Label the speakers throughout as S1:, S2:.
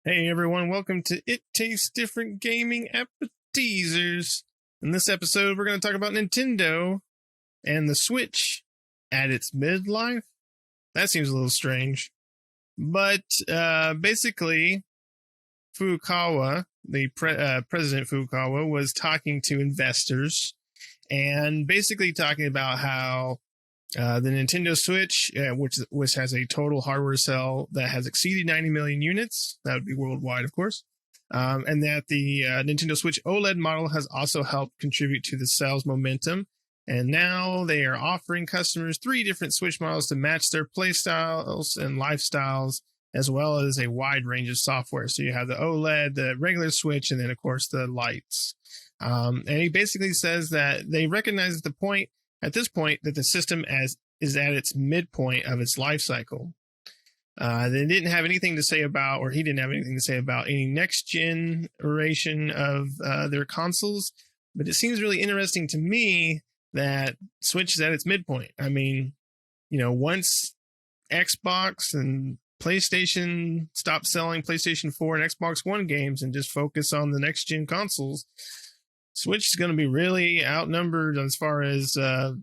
S1: Hey everyone, welcome to It Tastes Different Gaming Appetizers. In this episode, we're going to talk about Nintendo and the Switch at its midlife. That seems a little strange. But basically, Furukawa, President Furukawa, was talking to investors and basically talking about how the Nintendo Switch, which has a total hardware sale that has exceeded 90 million units, that would be worldwide, of course, and that the Nintendo Switch OLED model has also helped contribute to the sales momentum. And now they are offering customers 3 different Switch models to match their playstyles and lifestyles, as well as a wide range of software. So you have the OLED, the regular Switch, and then, of course, the lights. And he basically says that they recognize at this point that the system is at its midpoint of its life cycle. They didn't have anything to say about, or he didn't have anything to say about any next generation of their consoles. But it seems really interesting to me that Switch is at its midpoint. I mean, once Xbox and PlayStation stop selling PlayStation 4 and Xbox One games and just focus on the next gen consoles, Switch is going to be really outnumbered as far as, the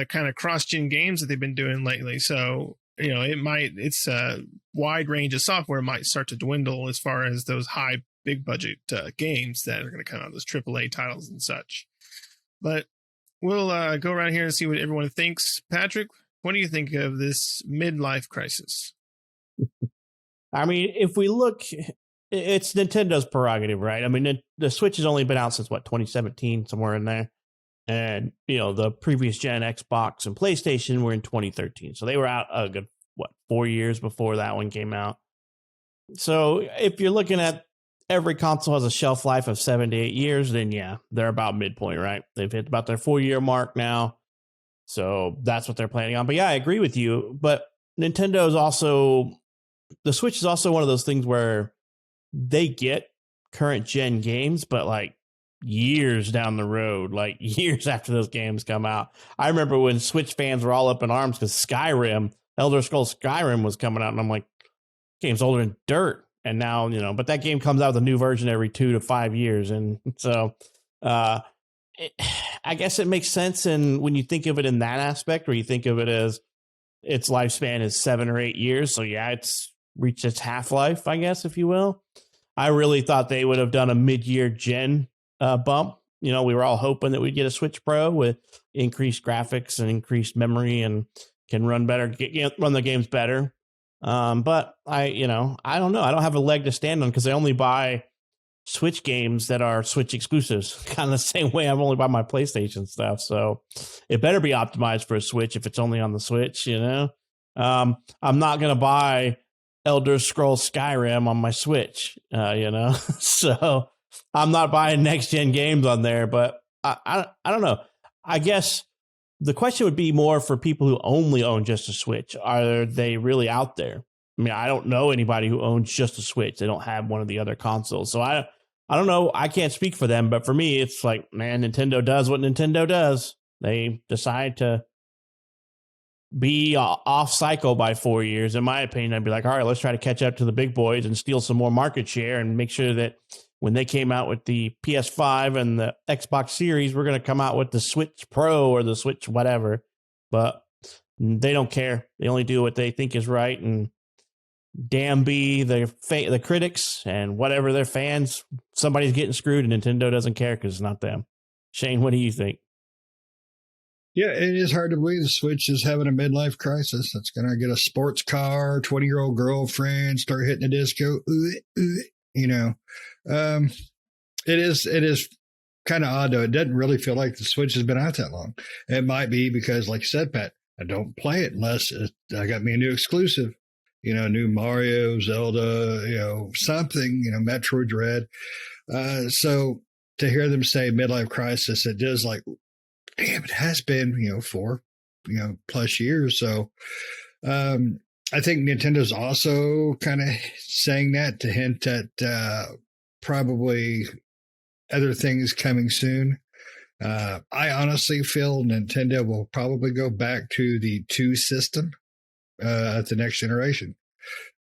S1: kind of cross-gen games that they've been doing lately. So, its wide range of software might start to dwindle as far as those high, big budget games that are going to come out, those AAA titles and such. But we'll go around here and see what everyone thinks. Patrick, what do you think of this midlife crisis?
S2: I mean, if we look, it's Nintendo's prerogative, right? I mean, the Switch has only been out since 2017, somewhere in there. And, the previous gen Xbox and PlayStation were in 2013. So they were out a good, 4 years before that one came out. So if you're looking at every console has a shelf life of 7 to 8 years, then yeah, they're about midpoint, right? They've hit about their 4-year mark now. So that's what they're planning on. But yeah, I agree with you. But the Switch is also one of those things where they get current gen games, but years down the road, years after those games come out. I remember when Switch fans were all up in arms because Elder Scrolls Skyrim was coming out, and I'm like, game's older than dirt. And now, but that game comes out with a new version every 2 to 5 years. And so I guess it makes sense. And when you think of it in that aspect, or you think of it as its lifespan is 7 or 8 years. So yeah, it's reached its half-life, I guess, if you will. I really thought they would have done a mid-year gen bump. We were all hoping that we'd get a Switch Pro with increased graphics and increased memory and can run better, run the games better. But I don't know. I don't have a leg to stand on because I only buy Switch games that are Switch exclusives, kind of the same way I've only bought my PlayStation stuff. So it better be optimized for a Switch if it's only on the Switch, I'm not going to buy Elder Scrolls Skyrim on my Switch, so I'm not buying next gen games on there. But I don't know. I guess the question would be more for people who only own just a Switch. Are they really out there? I mean, I don't know anybody who owns just a Switch. They don't have one of the other consoles. So I don't know. I can't speak for them. But for me, it's like, man, Nintendo does what Nintendo does. They decide to be off cycle by 4 years. In my opinion, I'd be like, all right, let's try to catch up to the big boys and steal some more market share and make sure that when they came out with the PS5 and the Xbox Series, we're going to come out with the Switch Pro or the Switch whatever. But they don't care. They only do what they think is right. And damn be the critics and whatever their fans, somebody's getting screwed and Nintendo doesn't care because it's not them. Shane, what do you think?
S3: Yeah, it is hard to believe the Switch is having a midlife crisis. It's going to get a sports car, 20-year-old girlfriend, start hitting the disco. It is kind of odd, though. It doesn't really feel like the Switch has been out that long. It might be because, like you said, Pat, I don't play it unless I got me a new exclusive, new Mario, Zelda, something, Metroid Dread. So to hear them say midlife crisis, it does damn, it has been, 4, plus years. So I think Nintendo's also kind of saying that to hint at probably other things coming soon. I honestly feel Nintendo will probably go back to the 2 system at the next generation.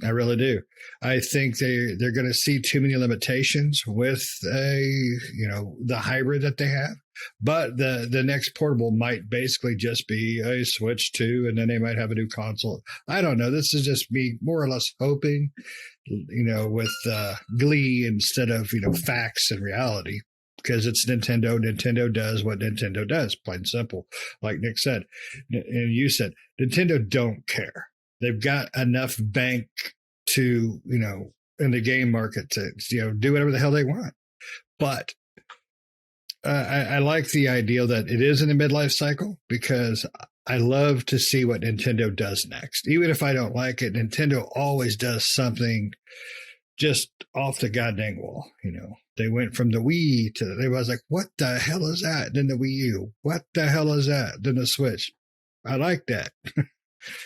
S3: I really do. I think they're going to see too many limitations with the hybrid that they have. But the next portable might basically just be a Switch 2, and then they might have a new console. I don't know. This is just me more or less hoping, with glee instead of, facts and reality. Because it's Nintendo. Nintendo does what Nintendo does, plain and simple. Like Nick said, and you said, Nintendo don't care. They've got enough bank to, in the game market to, do whatever the hell they want. But I like the idea that it is in a midlife cycle, because I love to see what Nintendo does next. Even if I don't like it, Nintendo always does something just off the goddamn wall. They went from the Wii to, they was like, what the hell is that? Then the Wii U. What the hell is that? Then the Switch. I like that.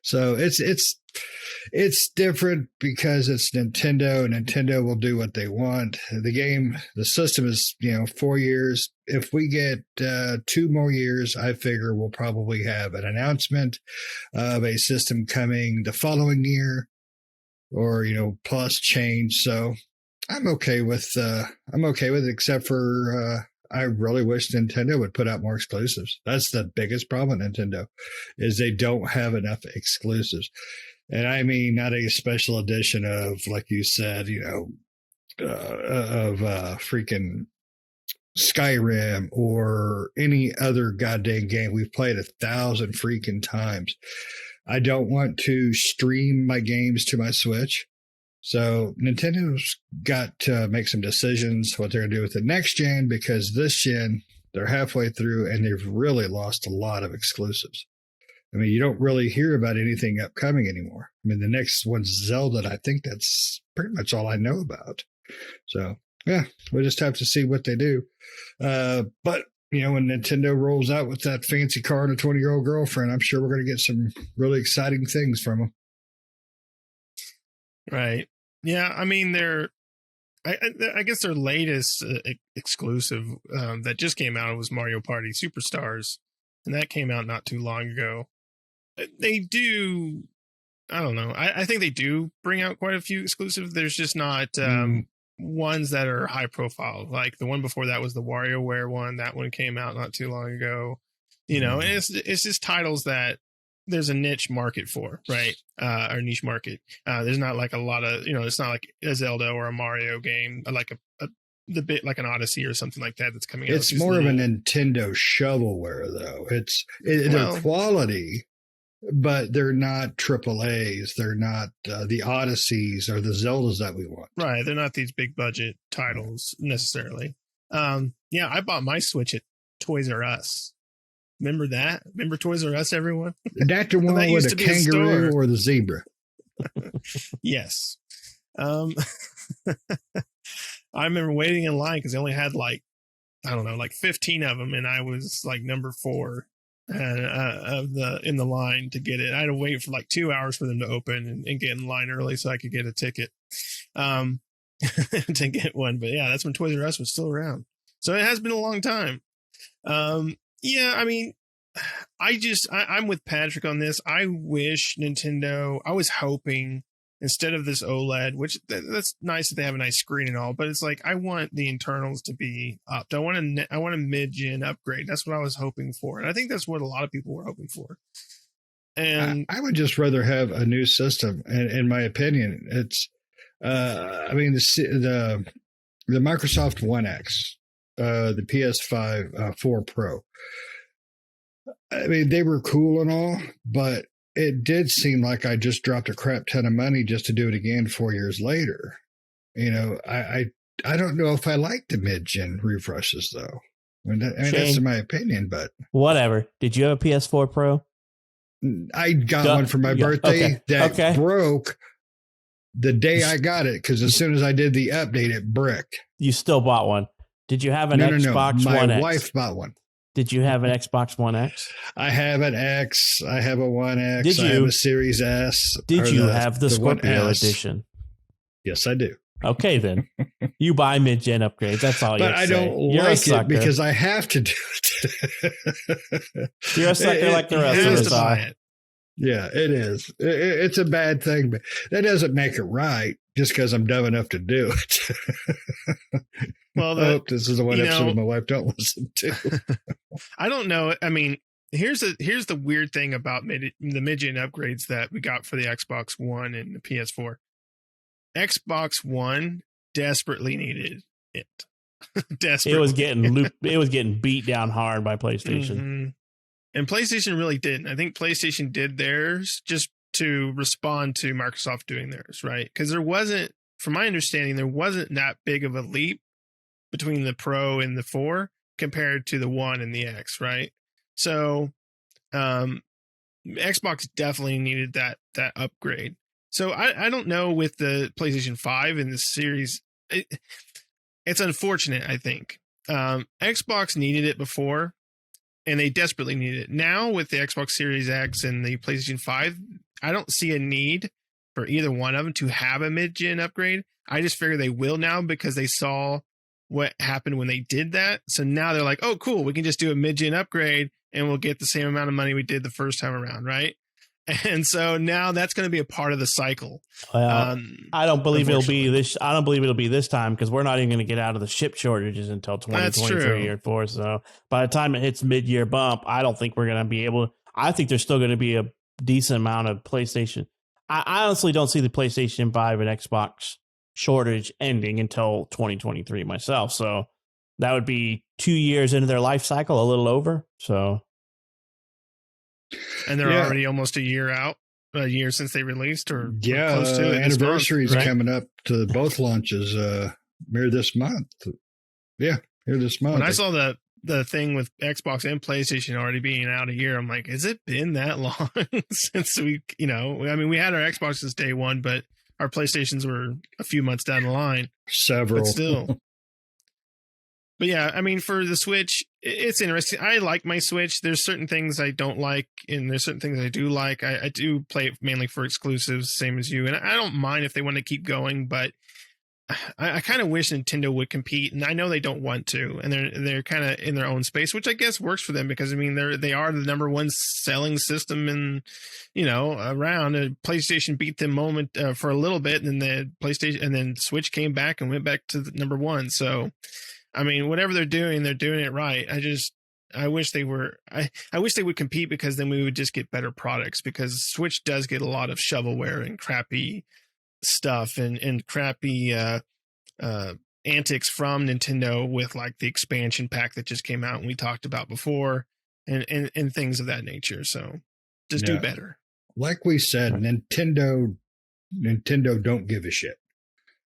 S3: So it's different because it's Nintendo, and Nintendo will do what they want. The system is, 4 years. If we get 2 more years, I figure we'll probably have an announcement of a system coming the following year, or, plus change. So I'm okay with it, except for, I really wish Nintendo would put out more exclusives. That's the biggest problem with Nintendo, is they don't have enough exclusives. And I mean, not a special edition of, like you said, freaking Skyrim or any other goddamn game we've played 1,000 freaking times. I don't want to stream my games to my Switch. So Nintendo's got to make some decisions what they're going to do with the next gen, because this gen, they're halfway through and they've really lost a lot of exclusives. I mean, you don't really hear about anything upcoming anymore. I mean, the next one's Zelda, and I think that's pretty much all I know about. So, yeah, we'll just have to see what they do. But, when Nintendo rolls out with that fancy car and a 20-year-old girlfriend, I'm sure we're going to get some really exciting things from them.
S1: Right. Yeah, I mean, I guess their latest exclusive that just came out was Mario Party Superstars, and that came out not too long ago. They do, I don't know. I think they do bring out quite a few exclusives. There's just not ones that are high profile. Like the one before that was the WarioWare one. That one came out not too long ago. And it's just titles that there's a niche market for, right? Or niche market. There's not like a lot of, it's not like a Zelda or a Mario game, like the bit like an Odyssey or something like that that's coming out.
S3: It's more of a Nintendo shovelware, though. They're quality, but they're not AAAs. They're not the Odysseys or the Zeldas that we want.
S1: Right. They're not these big budget titles necessarily. Yeah, I bought my Switch at Toys R Us. Remember that? Remember Toys R Us, everyone?
S3: That's the one with the kangaroo or the zebra.
S1: Yes. I remember waiting in line because they only had 15 of them, and I was like number 4 in the line to get it. I had to wait for 2 hours for them to open and get in line early so I could get a ticket to get one. But yeah, that's when Toys R Us was still around. So it has been a long time. Yeah, I mean, I'm with Patrick on this. I wish Nintendo, I was hoping instead of this OLED, which that's nice that they have a nice screen and all, but it's like, I want the internals to be upped. I want a mid-gen upgrade. That's what I was hoping for. And I think that's what a lot of people were hoping for. And
S3: I would just rather have a new system. And in my opinion, it's, the Microsoft One X, the PS5 4 Pro. I mean, they were cool and all, but it did seem like I just dropped a crap ton of money just to do it again 4 years later. I don't know if I like the mid-gen refreshes, though. That's my opinion, but
S2: whatever. Did you have a PS4 Pro?
S3: I got one for my birthday that broke the day I got it, because as soon as I did the update, it bricked.
S2: You still bought one. Did you have an Xbox One X?
S3: My wife bought one.
S2: Did you have an Xbox One X?
S3: I have an X. I have a One X. I have a Series S.
S2: Did you have the Scorpio edition?
S3: Yes, I do.
S2: Okay, then. You buy mid-gen upgrades. That's all you have to say.
S3: But I don't like it because I have to do it.
S2: You're a sucker like the rest of us are.
S3: Yeah, it is. It's a bad thing, but that doesn't make it right just because I'm dumb enough to do it.
S1: Well,
S3: I hope this is the one
S1: you
S3: episode
S1: know-
S3: of my wife don't listen to.
S1: I don't know. I mean, here's the weird thing about the mid-gen upgrades that we got for the Xbox One and the PS4. Xbox One desperately needed it. Desperately.
S2: It was getting beat down hard by PlayStation.
S1: Mhm. And PlayStation really didn't. I think PlayStation did theirs just to respond to Microsoft doing theirs, right? Because there wasn't, from my understanding, there wasn't that big of a leap between the Pro and the 4 compared to the One and the X, right? So Xbox definitely needed that upgrade. So I don't know with the PlayStation 5 and the series. It's unfortunate, I think. Xbox needed it before, and they desperately need it. Now with the Xbox Series X and the PlayStation 5, I don't see a need for either one of them to have a mid-gen upgrade. I just figure they will now because they saw what happened when they did that. So now they're like, oh, cool, we can just do a mid-gen upgrade and we'll get the same amount of money we did the first time around, right? And so now that's going to be a part of the cycle.
S2: I don't believe it'll be this. I don't believe it'll be this time because we're not even going to get out of the chip shortages until 2023 or 4. So by the time it hits mid-year bump, I don't think we're going to be able. I think there's still going to be a decent amount of PlayStation. I honestly don't see the PlayStation 5 and Xbox shortage ending until 2023 myself. So that would be 2 years into their life cycle, a little over. So.
S1: And they're already almost a year since they released, or close to it.
S3: Anniversary is coming up to both launches here this month. Yeah, here this month.
S1: When I saw the thing with Xbox and PlayStation already being out a year, I'm like, has it been that long since we had our Xboxes day one, but our PlayStations were a few months down the line.
S3: Several.
S1: But still. But yeah, I mean, for the Switch, it's interesting. I like my Switch. There's certain things I don't like, and there's certain things I do like. I do play it mainly for exclusives, same as you. And I don't mind if they want to keep going, but I kind of wish Nintendo would compete. And I know they don't want to, and they're kind of in their own space, which I guess works for them because I mean they are the number one selling system in around. PlayStation beat them for a little bit, and then the PlayStation and then Switch came back and went back to the number one. So. I mean, whatever they're doing it right. I wish they were, I wish they would compete because then we would just get better products because Switch does get a lot of shovelware and crappy stuff and crappy antics from Nintendo with like the expansion pack that just came out and we talked about before and things of that nature. So just do better.
S3: Like we said, Nintendo don't give a shit.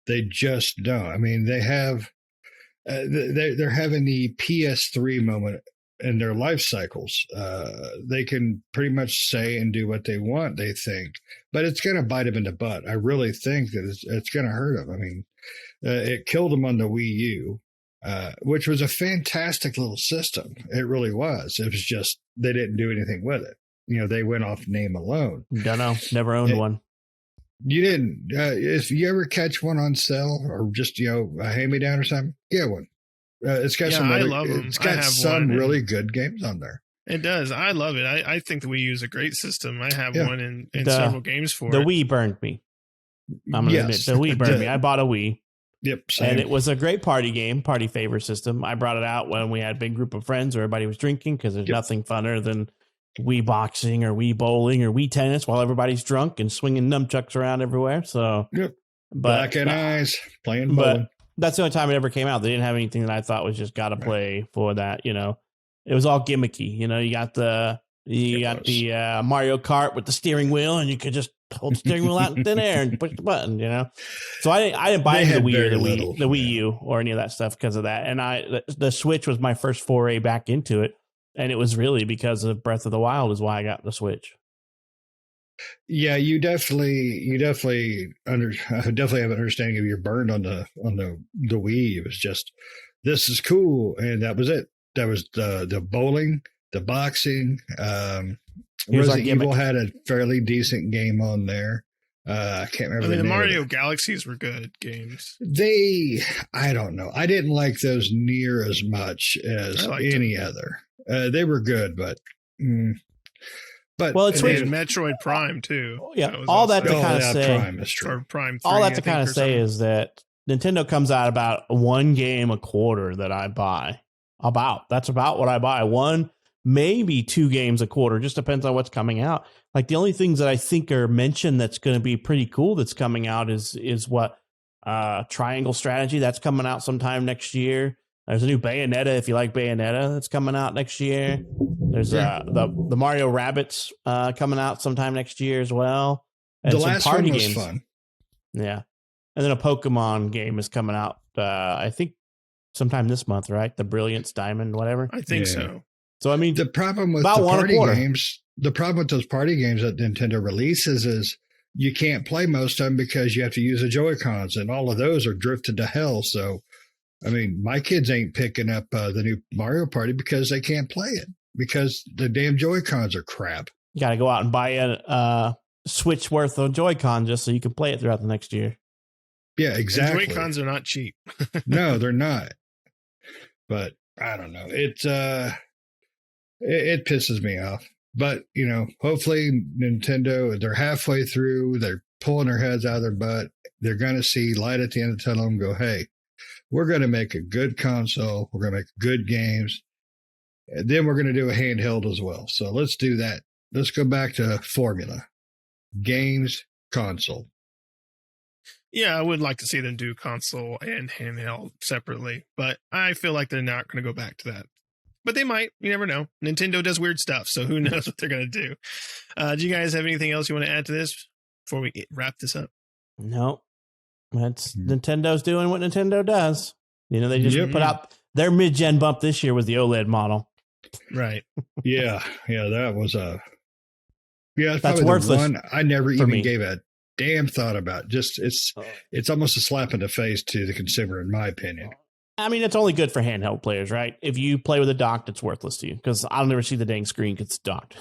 S3: They just don't. I mean, they have. They're having the PS3 moment in their life cycles. They can pretty much say and do what they want, they think, but it's going to bite them in the butt. I really think that it's going to hurt them. I mean, it killed them on the Wii U, which was a fantastic little system. It really was. It was just they didn't do anything with it. They went off name alone.
S2: Don't know. Never owned one.
S3: You didn't. If you ever catch one on sale or just a hand-me-down or something, get one. It's got some.
S1: I love them.
S3: It's got some really good games on there.
S1: It does. I love it. I think the Wii U is a great system. I have one in several games for
S2: the
S1: it.
S2: The Wii burned me. I'm gonna admit the Wii burned me. I bought a Wii.
S3: Yep. Same.
S2: And it was a great party game, party favor system. I brought it out when we had a big group of friends. Everybody was drinking because there's nothing funner than Wii boxing or Wii bowling or Wii tennis while everybody's drunk and swinging nunchucks around everywhere. So,
S3: but black and eyes playing bowling.
S2: But that's the only time it ever came out. They didn't have anything that I thought was just got to play for that. It was all gimmicky. You got the Mario Kart with the steering wheel, and you could just hold the steering wheel out in thin air and push the button. So I didn't buy the Wii or the Wii U or any of that stuff because of that. And the Switch was my first foray back into it. And it was really because of Breath of the Wild is why I got the Switch.
S3: Yeah, you definitely have an understanding of your burn on the Wii. It was just, this is cool, and that was it. That was the bowling, the boxing. Resident Evil had a fairly decent game on there. I can't remember.
S1: I mean, the Mario Galaxies were good games.
S3: I don't know. I didn't like those near as much as any other. They were good, but But
S2: Well, it's
S1: And
S2: weird.
S1: Metroid Prime too.
S2: Yeah,
S1: was
S2: all that to
S1: also-
S2: kind of say,
S3: Prime is true.
S1: or Prime 3,
S2: all that
S1: I
S2: to
S1: think,
S2: kind of
S1: or
S2: say
S1: something.
S2: is that Nintendo comes out about one game a quarter that I buy. That's about what I buy. One, maybe 2 games a quarter. Just depends on what's coming out. Like the only things that I think are mentioned that's going to be pretty cool that's coming out is what Triangle Strategy that's coming out sometime next year. There's a new Bayonetta if you like Bayonetta that's coming out next year. There's the Mario Rabbids coming out sometime next year as well. And
S3: The
S2: some
S3: last
S2: party
S3: one was
S2: games.
S3: fun.
S2: Yeah. And then a Pokemon game is coming out, I think, sometime this month, right? The Brilliance Diamond, whatever.
S1: I think
S3: Yeah.
S1: so.
S2: So, I mean,
S3: The problem with
S2: about
S3: the
S2: one a
S3: party
S2: quarter.
S3: games, the problem with those party games that Nintendo releases is you can't play most of them because you have to use the Joy-Cons, and all of those are drifted to hell. So, I mean, my kids ain't picking up the new Mario Party because they can't play it because the damn Joy-Cons are crap.
S2: you got to go out and buy a Switch worth of Joy-Con just so you can play it throughout the next year.
S3: Yeah,
S1: And
S3: exactly.
S1: Joy-Cons are not cheap.
S3: No, they're not. But I don't know. It pisses me off. But, hopefully Nintendo, they're halfway through. They're pulling their heads out of their butt. They're going to see light at the end of the tunnel and go, hey, we're going to make a good console. We're going to make good games. And then we're going to do a handheld as well. So let's do that. Let's go back to formula. Games, console.
S1: Yeah, I would like to see them do console and handheld separately, but I feel like they're not going to go back to that. But they might. You never know. Nintendo does weird stuff, so who knows what they're going to do. Do you guys have anything else you want to add to this before we wrap this up?
S2: No. That's Nintendo's doing what Nintendo does. They just put out their mid-gen bump this year was the OLED model.
S1: Right.
S3: Yeah, that was that's
S2: That's
S3: probably
S2: worthless
S3: the one I never
S2: for
S3: even
S2: me.
S3: gave a damn thought about. Just it's almost a slap in the face to the consumer, in my opinion.
S2: I mean, it's only good for handheld players, right? If you play with a docked, it's worthless to you because I'll never see the dang screen because it's docked.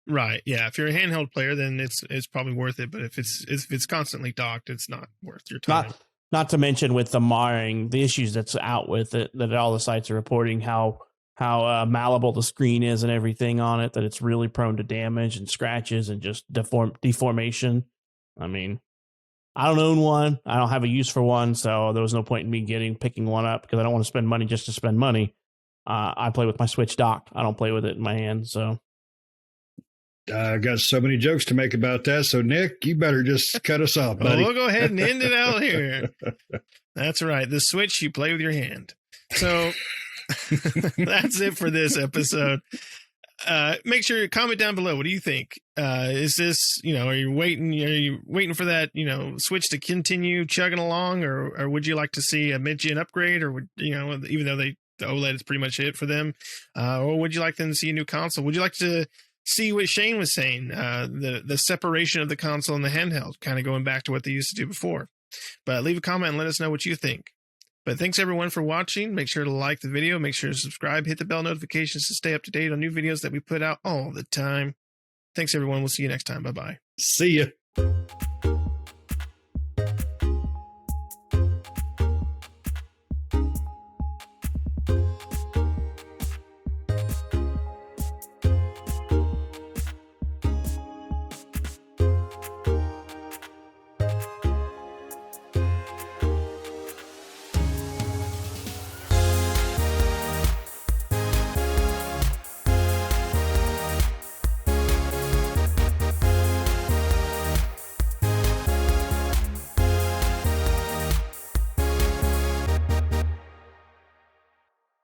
S1: Right. Yeah. If you're a handheld player, then it's probably worth it. But if it's constantly docked, it's not worth your time.
S2: Not to mention with the issues that's out with it, that all the sites are reporting how malleable the screen is and everything on it, that it's really prone to damage and scratches and just deformation. I mean, I don't own one. I don't have a use for one, so there was no point in me picking one up because I don't want to spend money just to spend money. I play with my Switch docked. I don't play with it in my hand, so.
S3: I got so many jokes to make about that. So, Nick, you better just cut us off, buddy.
S1: We'll go ahead and end it out here. That's right. The Switch, you play with your hand. So that's it for this episode. Make sure you comment down below. What do you think? Is this, are you waiting for that, Switch to continue chugging along, or would you like to see a mid-gen upgrade, or would, even though the OLED is pretty much it for them, or would you like them to see a new console? Would you like to see what Shane was saying, the separation of the console and the handheld, kind of going back to what they used to do before? But leave a comment and let us know what you think. But thanks everyone for watching. Make sure to like the video. Make sure to subscribe. Hit the bell notifications to stay up to date on new videos that we put out all the time. Thanks everyone. We'll see you next time. Bye-bye.
S3: See ya.